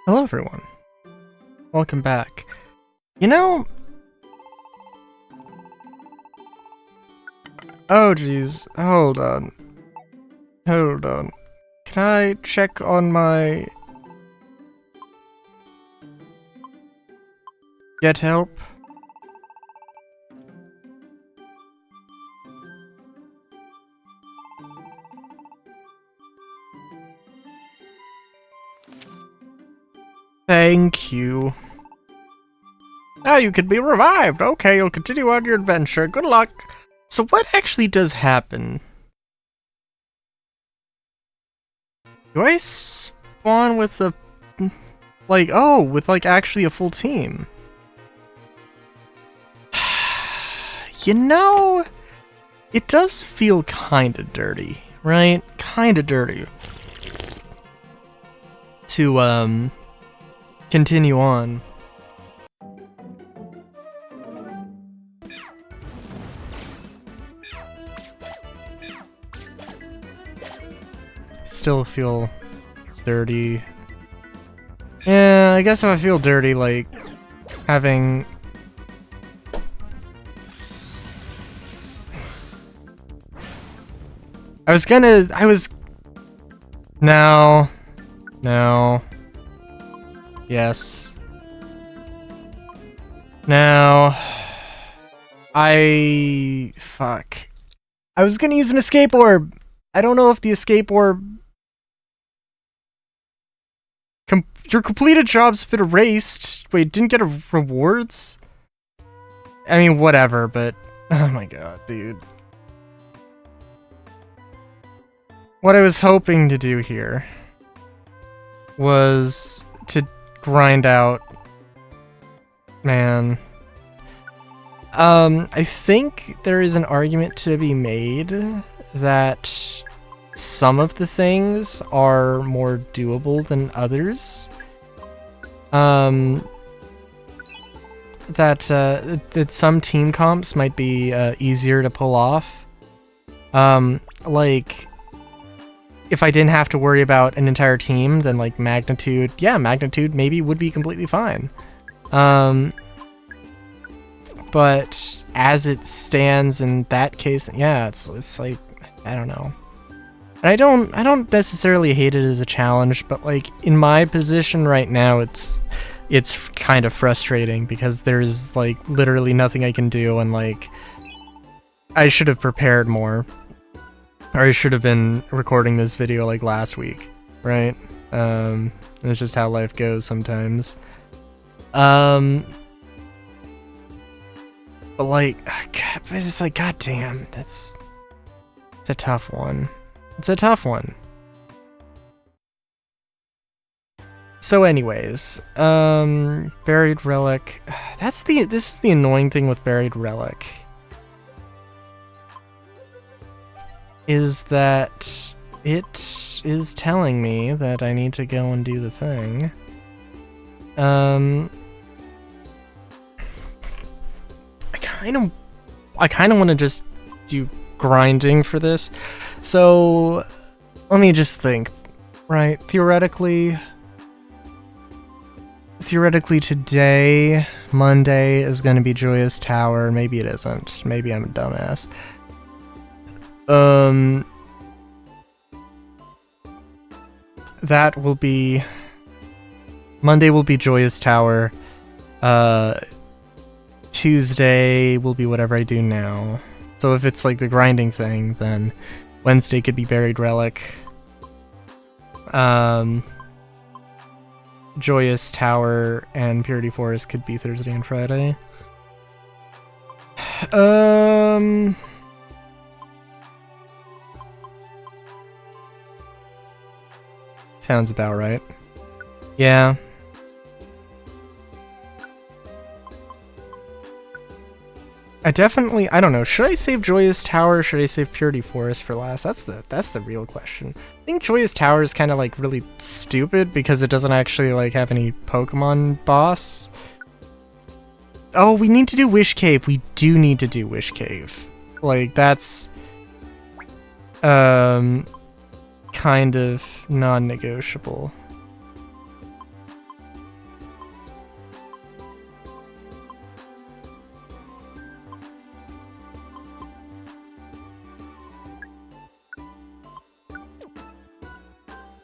Hello everyone. Welcome back. You know... Oh jeez. Hold on. Hold on. Can I check on my... Get help? Thank you. Now you can be revived. Okay, you'll continue on your adventure. Good luck. So what actually does happen? Do I spawn with a... Like, oh, with like actually a full team? You know, it does feel kinda dirty, right? Kinda dirty. To, continue on. Still feel dirty. Yeah, I guess if I feel dirty, like, having... No. No. Yes. Now... Fuck. I was gonna use an escape orb! I don't know if the escape orb... Your completed job's been erased. Wait, didn't get rewards? I mean, whatever, but... Oh my god, dude. What I was hoping to do here was to grind out... Man. I think there is an argument to be made that some of the things are more doable than others. That some team comps might be easier to pull off. Like, if I didn't have to worry about an entire team, then like Magnitude, yeah, Magnitude maybe would be completely fine. But as it stands in that case, yeah, it's like, I don't know. And I don't necessarily hate it as a challenge, but like in my position right now, it's kind of frustrating because there's like literally nothing I can do, and like I should have prepared more, or I should have been recording this video like last week, right? It's just how life goes sometimes. But like, it's like, goddamn, it's a tough one. It's a tough one. So anyways, Buried Relic. This is the annoying thing with Buried Relic. Is that it is telling me that I need to go and do the thing. I kind of want to just do grinding for this. So let me just think, right? Theoretically today, Monday, is going to be Joyous Tower. Maybe it isn't. Maybe I'm a dumbass. That will be... Monday will be Joyous Tower. Tuesday will be whatever I do now. So if it's like the grinding thing, then Wednesday could be Buried Relic. Joyous Tower and Purity Forest could be Thursday and Friday. Sounds about right. Yeah. I don't know, should I save Joyous Tower or should I save Purity Forest for last? That's the real question. I think Joyous Tower is kind of like really stupid because it doesn't actually like have any Pokemon boss. Oh, we need to do Wish Cave. We do need to do Wish Cave. Like, that's kind of non-negotiable.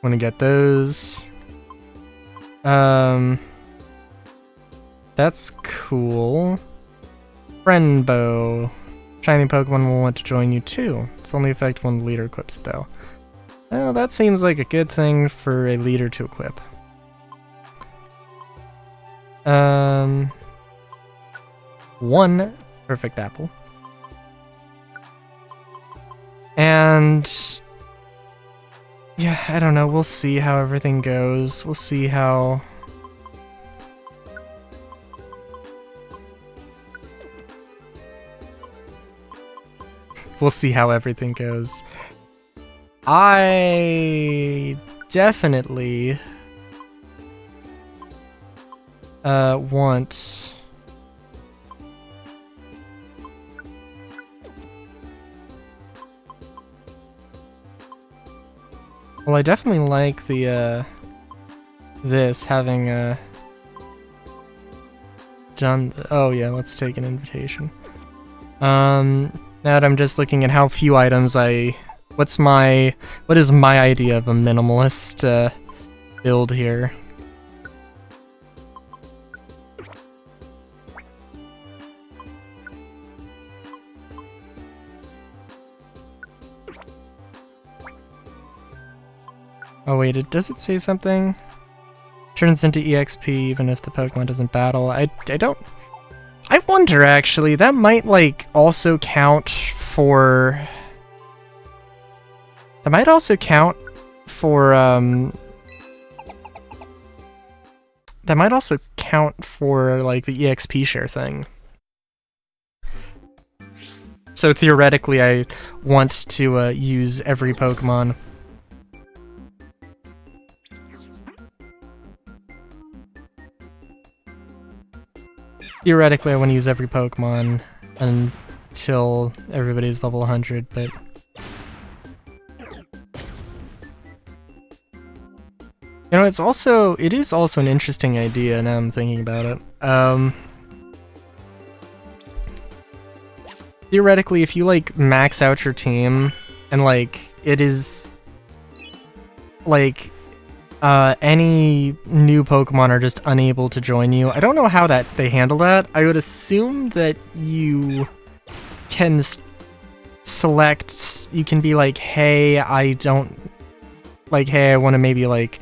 Want to get those. That's cool. Friendbow. Shiny Pokemon will want to join you too. It's only effective when the leader equips it though. Well, that seems like a good thing for a leader to equip. One perfect apple. And yeah, I don't know. We'll see how everything goes. We'll see how... We'll see how everything goes. I definitely want... Well, I definitely like the, this, having, John... Oh yeah, let's take an invitation. Now that I'm just looking at how few items what is my idea of a minimalist, build here? Oh wait, does it say something? Turns into EXP even if the Pokemon doesn't battle. I wonder actually, that might like also count for... That might also count for, that might also count for like the EXP share thing. So theoretically I want to use every Pokemon. Theoretically, I want to use every Pokemon until everybody's level 100, but... You know, it is also an interesting idea now I'm thinking about it. Theoretically, if you, like, max out your team, and, like, it is... Like... any new Pokemon are just unable to join you. I don't know how they handle that. I would assume that you can select, you can be like, hey, I want to maybe like,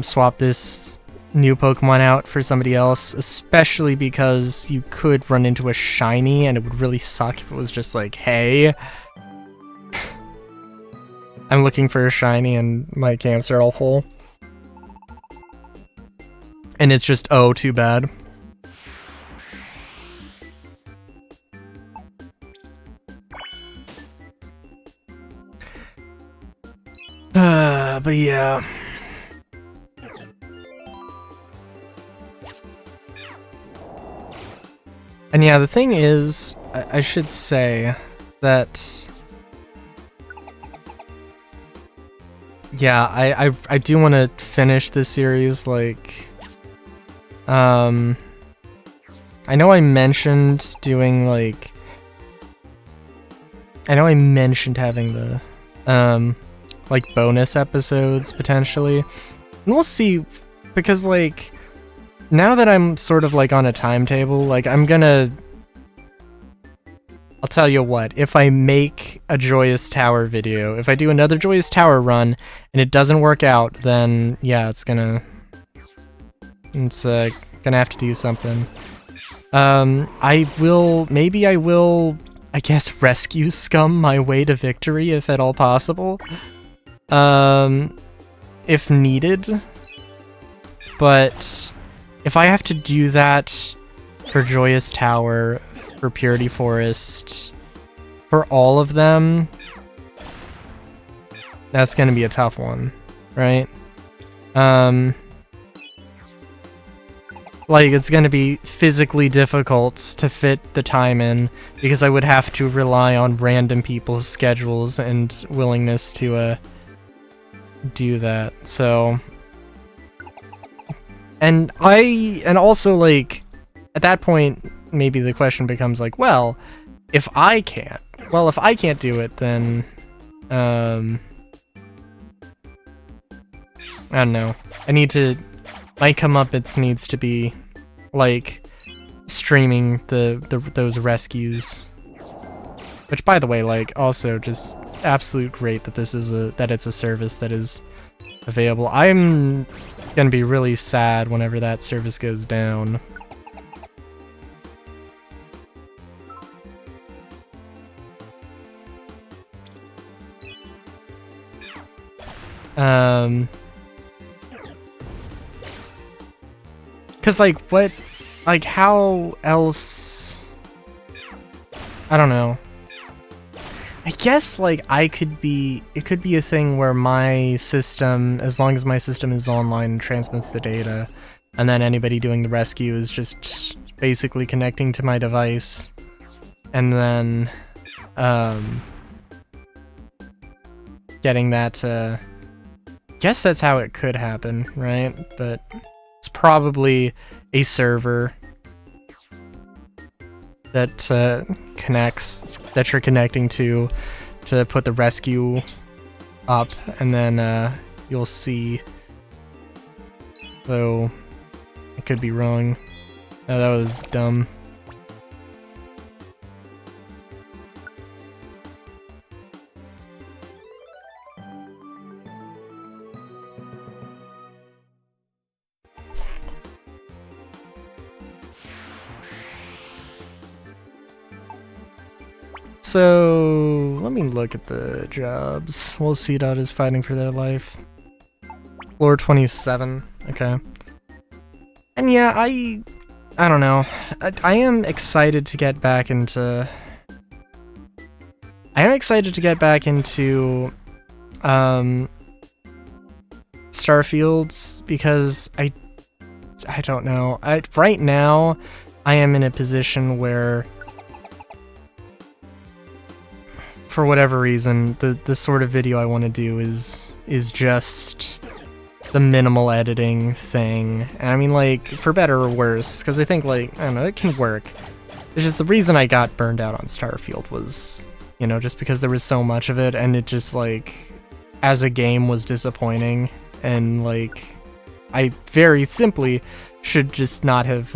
swap this new Pokemon out for somebody else, especially because you could run into a shiny and it would really suck if it was just like, hey, I'm looking for a shiny and my camps are all full. And it's just, oh, too bad. But yeah. And yeah, the thing is, I should say that... Yeah, I do want to finish this series, like... I know I mentioned doing, like... I know I mentioned having the, like, bonus episodes, potentially. And we'll see, because, like, now that I'm sort of, like, on a timetable, like, I'm gonna... I'll tell you what, if I make a Joyous Tower video, if I do another Joyous Tower run, and it doesn't work out, then, yeah, it's gonna have to do something. Maybe I will, I guess, rescue Scum my way to victory, if at all possible. If needed. But if I have to do that for Joyous Tower, for Purity Forest, for all of them, that's gonna be a tough one, right? Like, it's gonna be physically difficult to fit the time in, because I would have to rely on random people's schedules and willingness to, do that, so... And also, like, at that point, maybe the question becomes, like, well, if I can't do it, then, I don't know. My comeuppance needs to be, like, streaming those rescues. Which, by the way, like, also just absolute great that it's a service that is available. I'm gonna be really sad whenever that service goes down. Cause like what, like how else, I don't know. I guess like it could be a thing where my system, as long as my system is online and transmits the data, and then anybody doing the rescue is just basically connecting to my device, and then, getting that, guess that's how it could happen, right? But it's probably a server that connects, that you're connecting to put the rescue up, and then you'll see, though I could be wrong. Oh, that was dumb. So, let me look at the jobs. We'll see. Dot is fighting for their life. Floor 27. Okay. And yeah, I don't know. I am excited to get back into... Starfields, because I don't know. Right now, I am in a position where, for whatever reason, the sort of video I want to do is just the minimal editing thing. And I mean, like, for better or worse, because I think, like, I don't know, it can work. It's just the reason I got burned out on Starfield was, you know, just because there was so much of it, and it just, like, as a game was disappointing, and, like, I very simply should just not have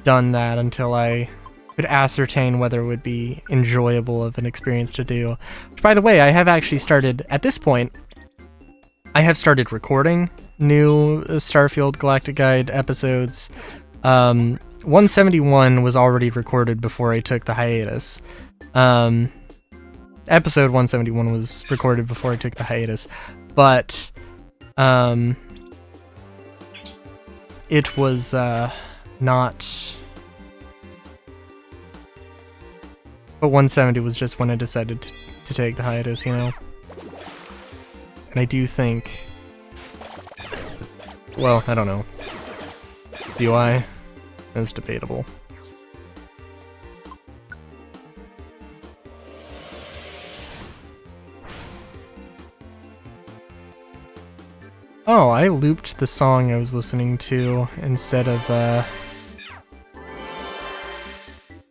done that until I could ascertain whether it would be enjoyable of an experience to do. Which, by the way, I have actually started, at this point, I have started recording new Starfield Galactic Guide episodes. 171 was already recorded before I took the hiatus. Episode 171 was recorded before I took the hiatus, but it was not... But 170 was just when I decided to take the hiatus, you know? And I do think... Well, I don't know. Do I? It's debatable. Oh, I looped the song I was listening to instead of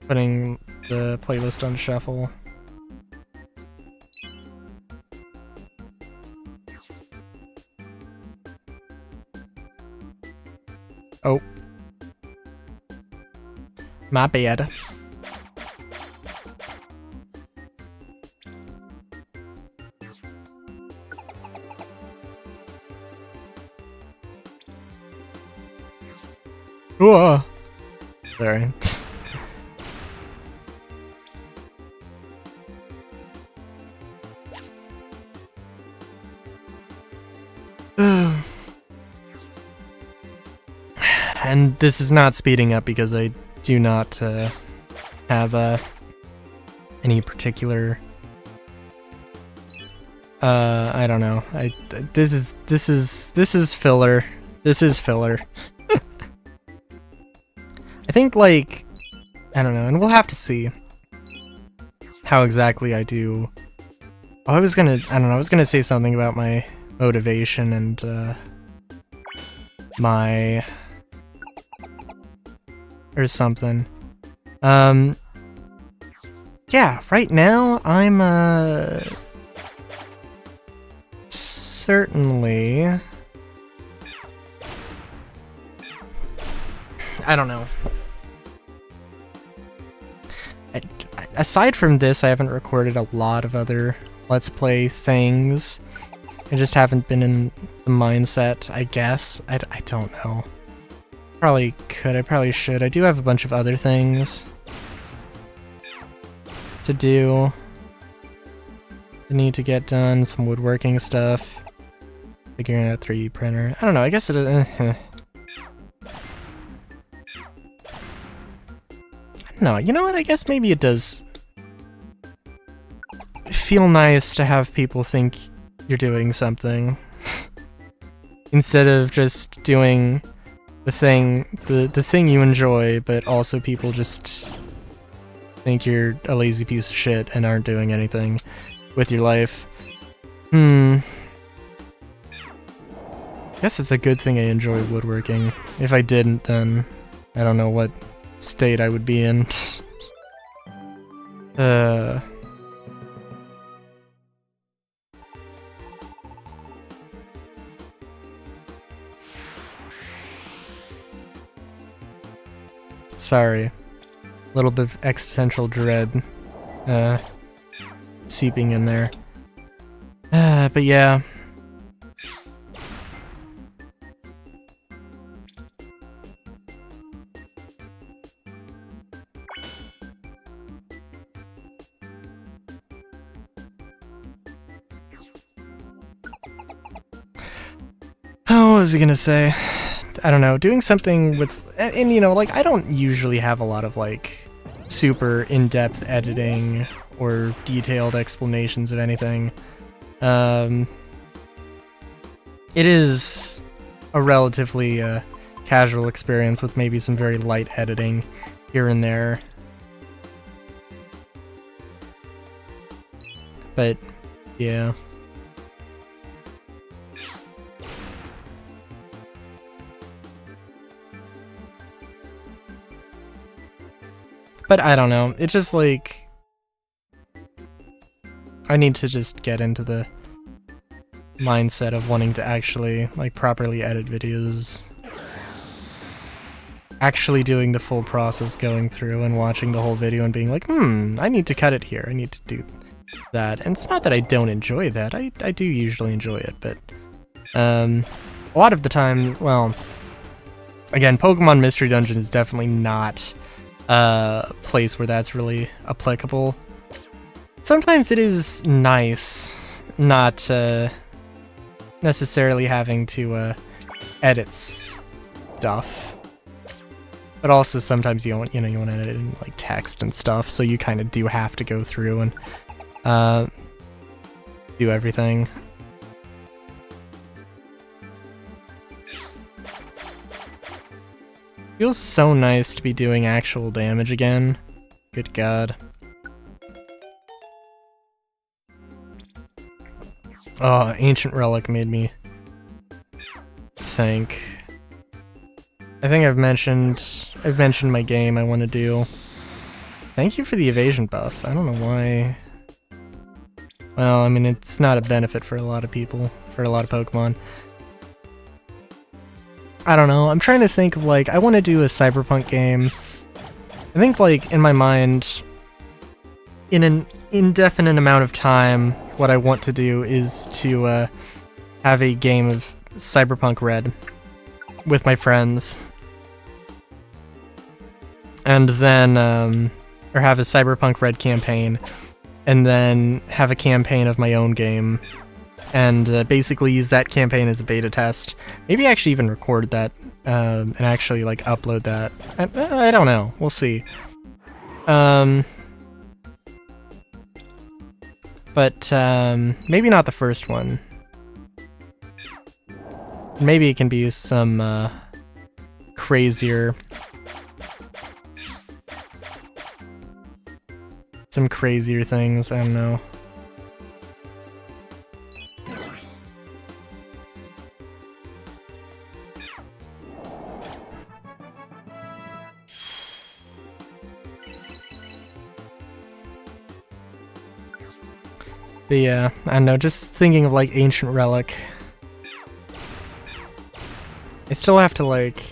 putting the playlist on shuffle. Oh. My bad. Whoa. Sorry. And this is not speeding up because I do not have any particular I don't know. This is filler. This is filler. I think, like, I don't know, and we'll have to see how exactly I do. Oh, I was gonna say something about my motivation and my or something. Yeah, right now I'm certainly... I don't know. Aside from this, I haven't recorded a lot of other Let's Play things. I just haven't been in the mindset, I guess. I don't know. Probably could, I probably should. I do have a bunch of other things to do. I need to get done, some woodworking stuff. Figuring out 3D printer. I don't know, I guess it... No, you know what? I guess maybe it does feel nice to have people think you're doing something instead of just doing the thing you enjoy, but also people just think you're a lazy piece of shit and aren't doing anything with your life. I guess it's a good thing I enjoy woodworking. If I didn't, then I don't know what state I would be in. Sorry. A little bit of existential dread seeping in there. But yeah. Oh, what was I gonna say? I don't know, doing something with, and you know, like, I don't usually have a lot of, like, super in-depth editing or detailed explanations of anything. It is a relatively casual experience with maybe some very light editing here and there. But, yeah. But I don't know, it's just like... I need to just get into the mindset of wanting to actually, like, properly edit videos. Actually doing the full process, going through and watching the whole video and being like, I need to cut it here, I need to do that. And it's not that I don't enjoy that, I do usually enjoy it, but... a lot of the time, well... Again, Pokemon Mystery Dungeon is definitely not a place where that's really applicable. Sometimes it is nice not necessarily having to edit stuff, but also sometimes you want to edit in like text and stuff, so you kind of do have to go through and do everything. Feels so nice to be doing actual damage again. Good God. Oh, Ancient Relic made me think. I think I've mentioned my game I want to do. Thank you for the evasion buff. I don't know why. Well, I mean, it's not a benefit for a lot of people, for a lot of Pokemon. I don't know, I'm trying to think of, like, I want to do a Cyberpunk game. I think, like, in my mind, in an indefinite amount of time, what I want to do is to have a game of Cyberpunk Red with my friends. And then, or have a Cyberpunk Red campaign, and then have a campaign of my own game. And basically use that campaign as a beta test. Maybe actually even record that and actually like upload that. I don't know. We'll see. But maybe not the first one. Maybe it can be some crazier things. I don't know. But yeah, I don't know, just thinking of like Ancient Relic I still have to like,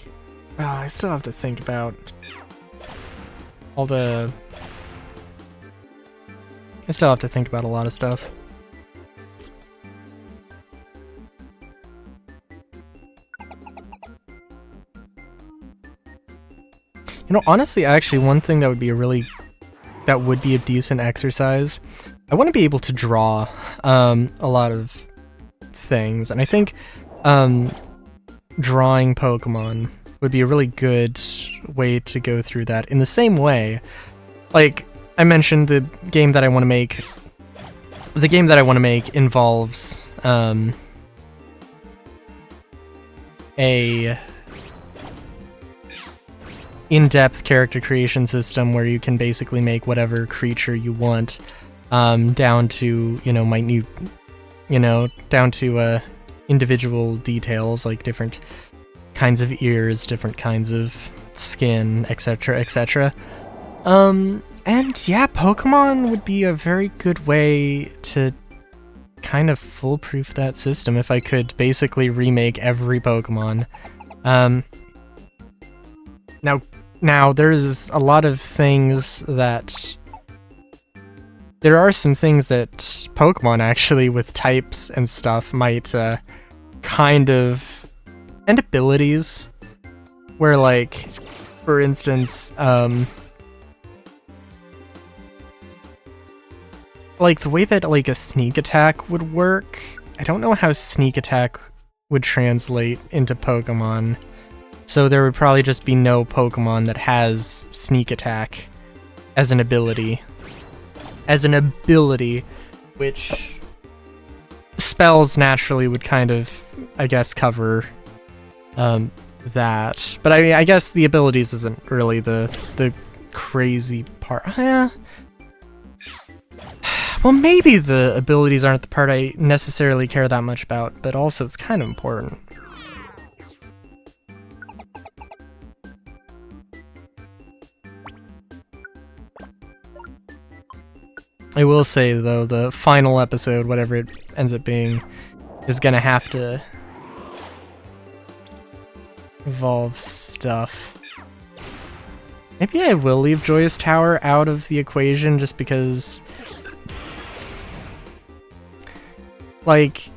I still have to think about all the, I still have to think about a lot of stuff. You know, honestly, actually, one thing that would be a decent exercise, I want to be able to draw a lot of things, and I think drawing Pokemon would be a really good way to go through that. In the same way, like I mentioned, the game that I want to make involves a in-depth character creation system where you can basically make whatever creature you want, down to, you know, minute, down to individual details like different kinds of ears, different kinds of skin, etc., etc. And yeah, Pokemon would be a very good way to kind of foolproof that system if I could basically remake every Pokemon. Now there's a lot of things that... There are some things that Pokemon actually, with types and stuff, might kind of... And abilities, where like, for instance, like the way that like a sneak attack would work, I don't know how sneak attack would translate into Pokemon. So there would probably just be no Pokemon that has Sneak Attack as an ability. Which spells naturally would kind of, I guess, cover that. But I mean, I guess the abilities isn't really the crazy part. Well, maybe the abilities aren't the part I necessarily care that much about, but also it's kind of important. I will say, though, the final episode, whatever it ends up being, is gonna have to involve stuff. Maybe I will leave Joyous Tower out of the equation just because... Like...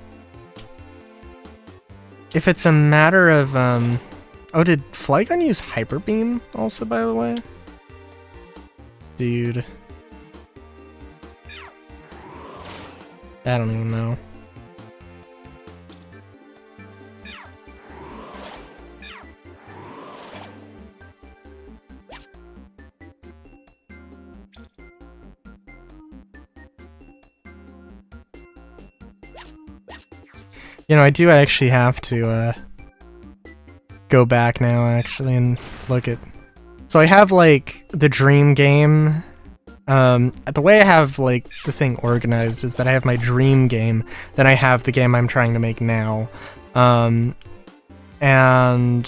If it's a matter of, Oh, did Flygon use Hyper Beam also, by the way? Dude... I don't even know. You know, I do actually have to go back now actually and look at... So I have like the dream game. The way I have, like, the thing organized is that I have my dream game, then I have the game I'm trying to make now. And the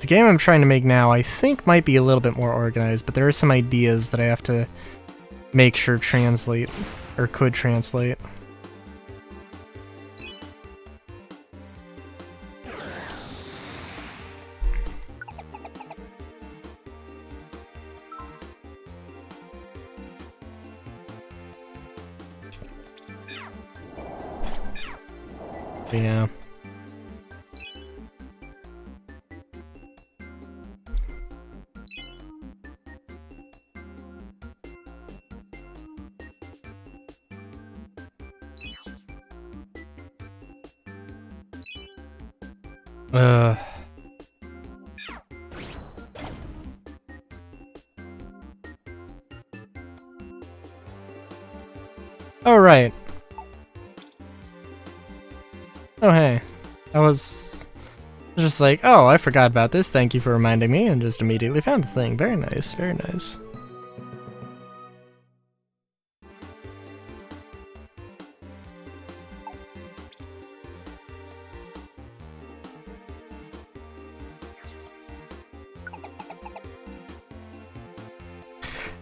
game I'm trying to make now I think might be a little bit more organized, but there are some ideas that I have to make sure translate, or could translate. Yeah. Oh, right. Oh, hey. I was just like, oh, I forgot about this, thank you for reminding me, and just immediately found the thing. Very nice, very nice.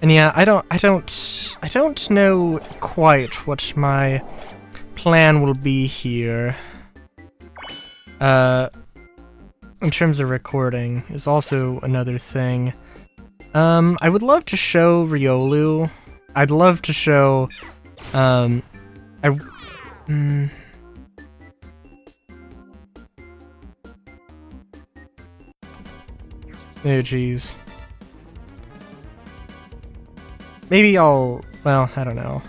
And yeah, I don't know quite what my plan will be here. in terms of recording is also another thing. I would love to show Riolu. I'd love to show, Oh geez. Maybe well, I don't know.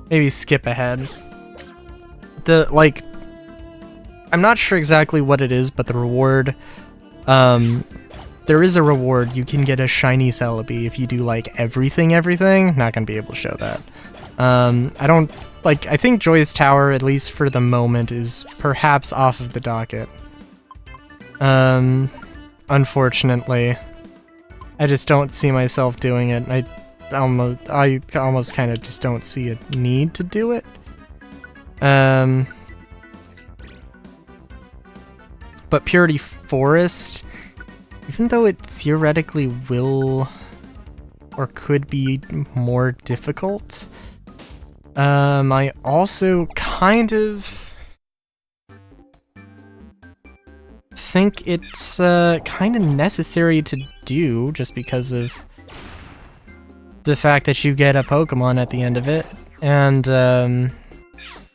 Maybe skip ahead. I'm not sure exactly what it is, but the reward, there is a reward. You can get a shiny Celebi if you do, like, everything. Not gonna be able to show that. I think Joyous Tower, at least for the moment, is perhaps off of the docket. Unfortunately. I just don't see myself doing it. I almost kind of just don't see a need to do it. But Purity Forest, even though it theoretically will or could be more difficult, I also kind of think it's kind of necessary to do just because of the fact that you get a Pokemon at the end of it. And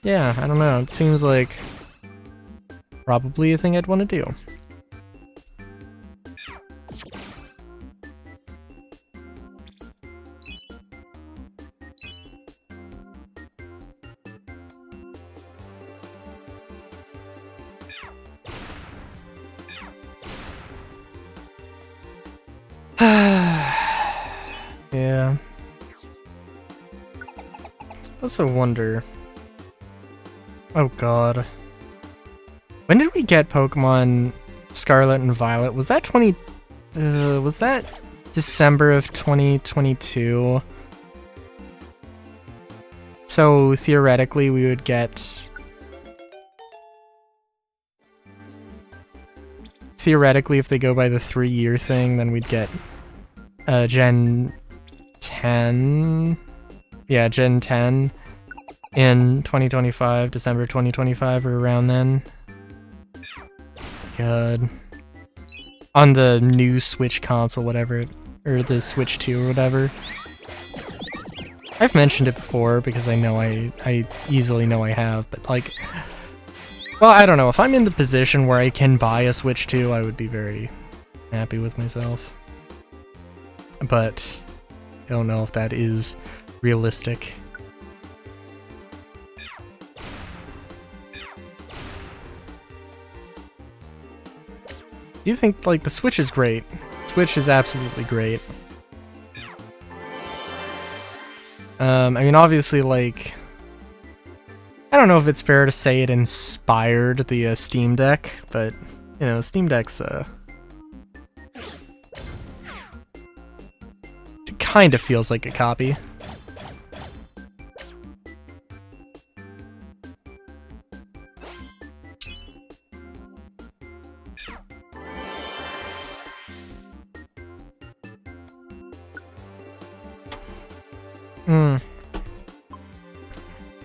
yeah, I don't know, it seems like probably a thing I'd want to do. Yeah. Also wonder... Oh god. When did we get Pokemon Scarlet and Violet? Was that was that December of 2022? So theoretically we would get... Theoretically, if they go by the 3-year thing, then we'd get Gen 10. Yeah, Gen 10 in 2025, December 2025, or around then. God. On the new Switch console, whatever, or the Switch 2 or whatever. I've mentioned it before because I know I easily know I have, but like, well, I don't know. If I'm in the position where I can buy a Switch 2, I would be very happy with myself. But I don't know if that is realistic. Do you think, like, the Switch is great? Switch is absolutely great. I mean, obviously, like, I don't know if it's fair to say it inspired the Steam Deck, but, you know, Steam Deck's, it kind of feels like a copy.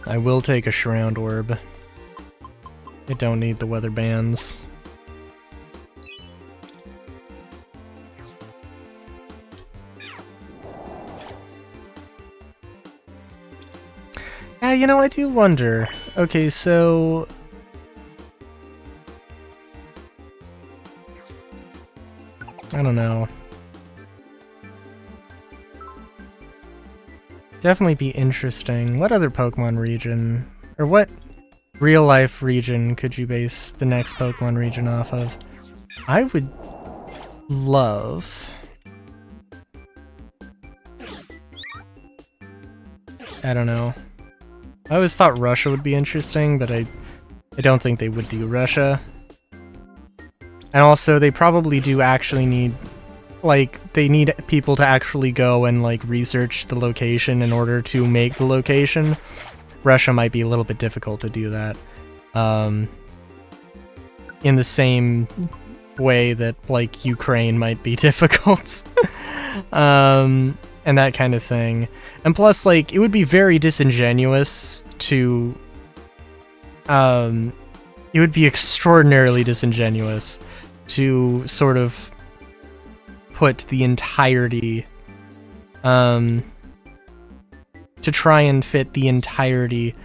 I will take a Shroud Orb. I don't need the weather bands. Yeah, you know, I do wonder. Okay, so... I don't know. Definitely be interesting. What other Pokemon region, or what real-life region could you base the next Pokemon region off of? I would love... I don't know. I always thought Russia would be interesting, but I don't think they would do Russia. And also, they probably do actually need... Like, they need people to actually go and, like, research the location in order to make the location. Russia might be a little bit difficult to do that. In the same way that, like, Ukraine might be difficult. and that kind of thing. And plus, like, it would be very disingenuous to, it would be extraordinarily disingenuous to sort of put the entirety, to try and fit the entirety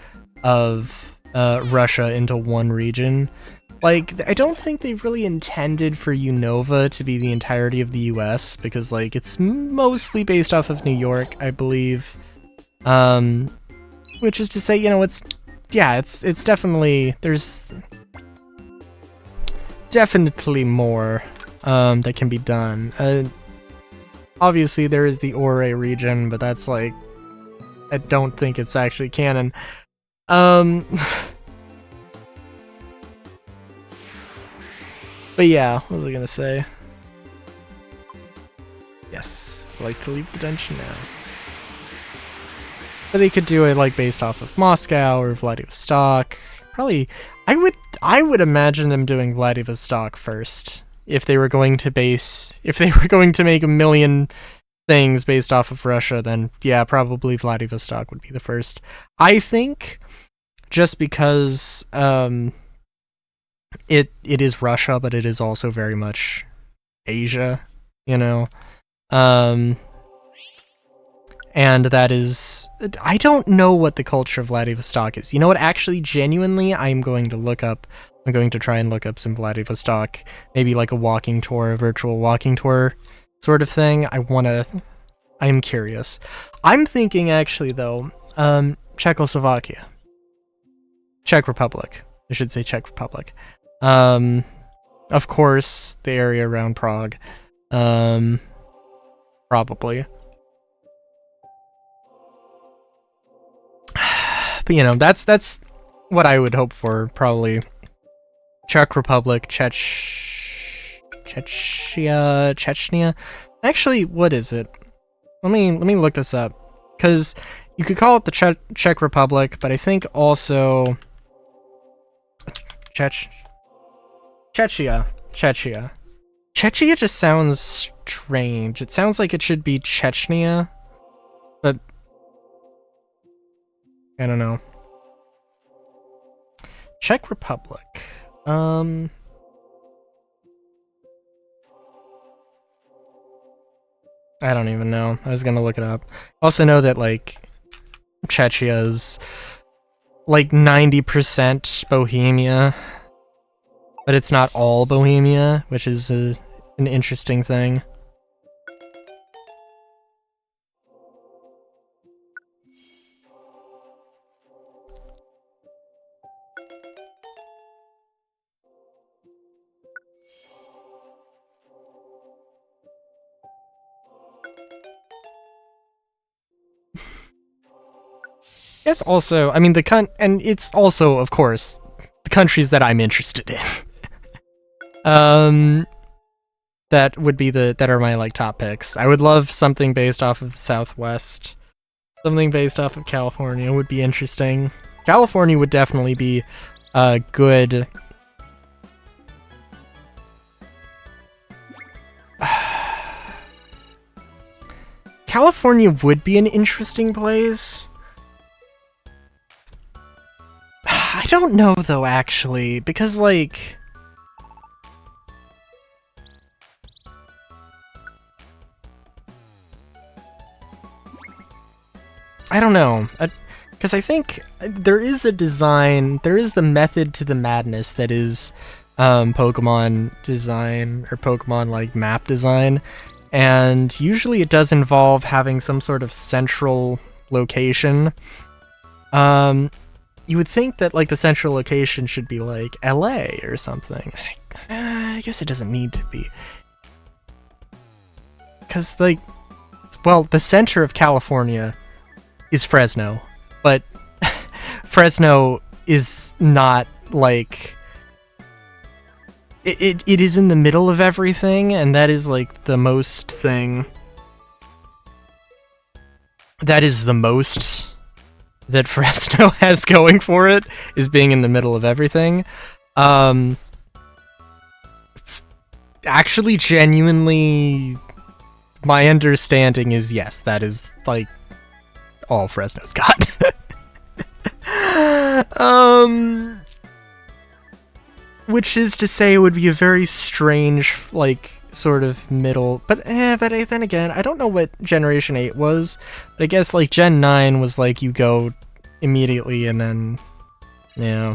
of Russia into one region. Like, I don't think they really intended for Unova to be the entirety of the US, because, like, it's mostly based off of New York, I believe. Which is to say, you know, it's definitely, there's definitely more that can be done. Obviously, there is the Ore region, but that's, like, I don't think it's actually canon. But yeah, what was I gonna say? Yes, I'd like to leave the dungeon now. But they could do it like based off of Moscow or Vladivostok. Probably, I would imagine them doing Vladivostok first. If they were going to make a million things based off of Russia, then yeah, probably Vladivostok would be the first. I think, just because, it is Russia, but it is also very much Asia, you know? And that is... I don't know what the culture of Vladivostok is. You know what? Actually, genuinely, I'm going to try and look up some Vladivostok. Maybe like a walking tour, a virtual walking tour sort of thing. I'm curious. I'm thinking, actually, though, Czechoslovakia. Czech Republic. I should say Czech Republic. Of course, the area around Prague. Probably. But, you know, that's what I would hope for, probably. Czech Republic, Chechnya. Actually, what is it? Let me look this up, because you could call it the Czech Republic, but I think also Chechnya. Chechnya just sounds strange. It sounds like it should be Chechnya, but I don't know. Czech Republic. I don't even know. I was gonna look it up. Also know that, like, Chechnya is like 90% Bohemia, but it's not all Bohemia, which is an interesting thing. Yes, also, I mean, and it's also, of course, the countries that I'm interested in. That would be that are my, like, top picks. I would love something based off of the Southwest. Something based off of California would be interesting. California would definitely be a good... California would be an interesting place. I don't know, though, actually, because, like... I don't know, because I think there is a design, there is the method to the madness that is Pokemon design, or Pokemon, like, map design, and usually it does involve having some sort of central location. You would think that, like, the central location should be, like, LA or something. I guess it doesn't need to be. Because, like, well, the center of California is Fresno, but Fresno is not, like... It is in the middle of everything, and that is, like, the most thing... That is the most... that Fresno has going for it, is being in the middle of everything. Actually, genuinely, my understanding is yes, that is like all Fresno's got. Which is to say it would be a very strange, like, sort of middle, but then again, I don't know what Generation 8 was, but I guess, like, Gen 9 was, like, you go immediately and then, yeah.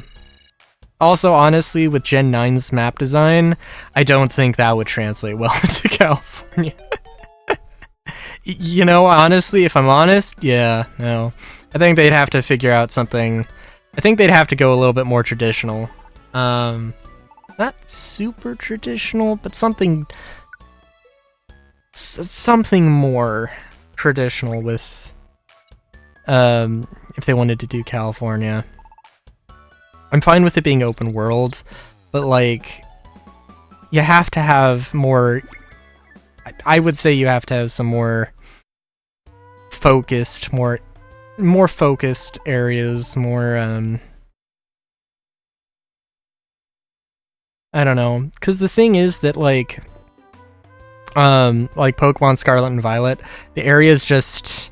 Also, honestly, with Gen 9's map design, I don't think that would translate well into California. You know, honestly, if I'm honest, yeah, no. I think they'd have to figure out something. I think they'd have to go a little bit more traditional. Not super traditional, but something more traditional with, if they wanted to do California. I'm fine with it being open world, but like, you have to have more, I would say you have to have some more focused, more focused areas, more, I don't know, because the thing is that, like Pokemon Scarlet and Violet, the areas just,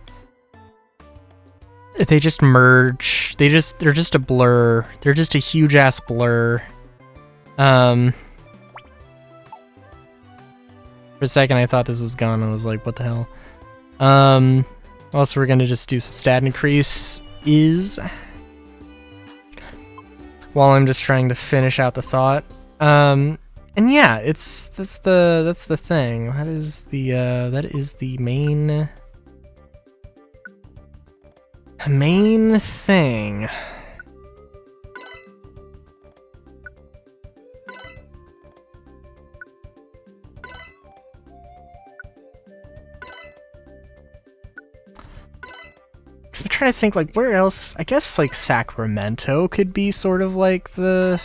they just merge, they're just a blur, they're just a huge ass blur. For a second I thought this was gone, I was like, what the hell? Also we're gonna just do some stat increase while I'm just trying to finish out the thought. And yeah, that's the thing. That is the main thing. I'm trying to think, like, where else? I guess, like, Sacramento could be sort of like the...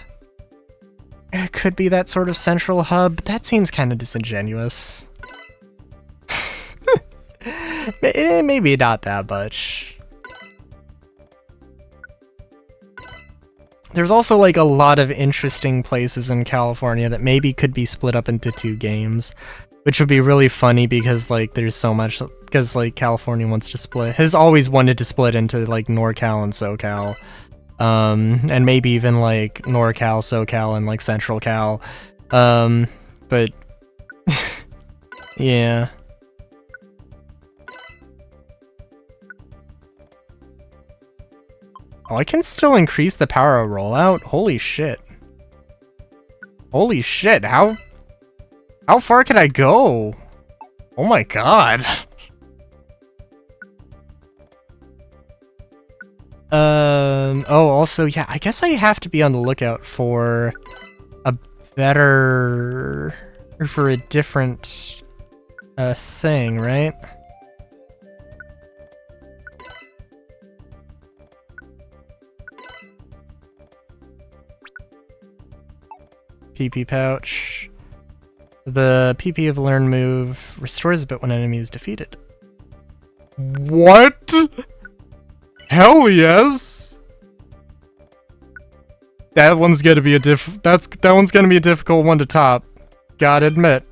It could be that sort of central hub, but that seems kind of disingenuous. Maybe not that much. There's also, like, a lot of interesting places in California that maybe could be split up into 2 games, which would be really funny because, like, there's so much, because, like, California has always wanted to split into, like, NorCal and SoCal. And maybe even, like, NorCal, SoCal, and, like, Central Cal. But... yeah. Oh, I can still increase the power of rollout? Holy shit. Holy shit, how far can I go? Oh my god. Oh, also, yeah, I guess I have to be on the lookout for a different, thing, right? PP pouch. The PP of learn move restores a bit when enemy is defeated. What? Hell yes! That one's gonna be that one's gonna be a difficult one to top. Gotta admit.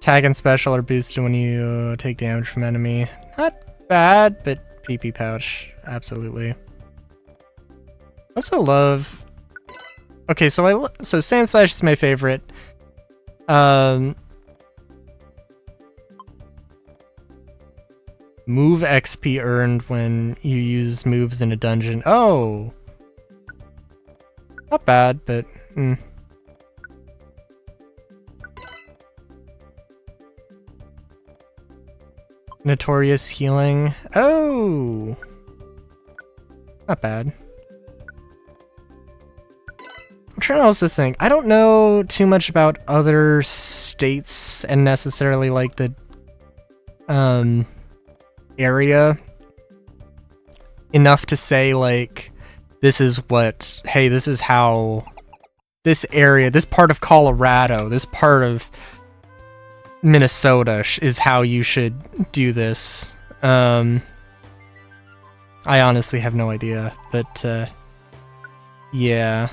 Tag and special are boosted when you take damage from enemy. Not bad, but PP pouch, absolutely. Also love. Okay, so Sand Slash is my favorite. Move XP earned when you use moves in a dungeon. Oh! Not bad, but... Notorious healing. Oh! Not bad. I'm trying to also think. I don't know too much about other states and necessarily like the area enough to say like this is what, hey, this is how this area, this part of Colorado, this part of Minnesota is how you should do this. I honestly have no idea, but Yeah.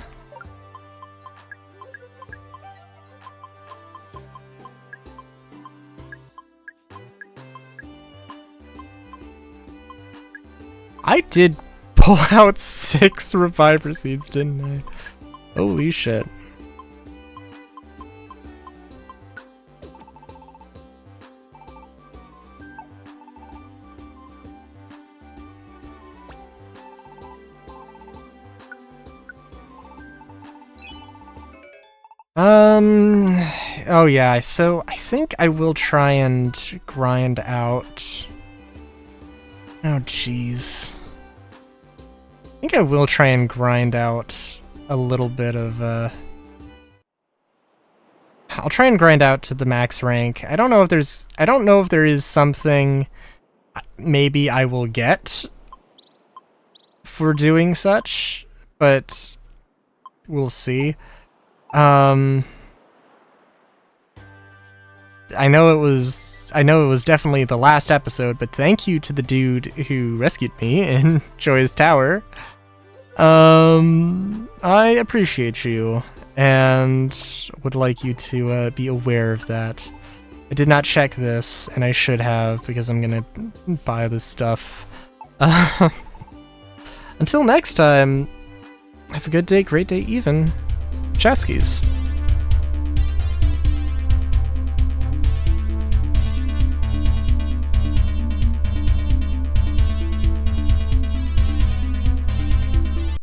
I did pull out 6 Reviver Seeds, didn't I? Holy shit. Oh yeah, so I think I will try and grind out... Oh jeez. I think I will try and grind out a little bit of, I'll try and grind out to the max rank. I don't know if there is something maybe I will get for doing such, but we'll see. I know it was definitely the last episode, but thank you to the dude who rescued me in Joy's Tower. I appreciate you, and would like you to be aware of that. I did not check this, and I should have, because I'm gonna buy this stuff. Until next time, have a good day, great day even. Chowskis.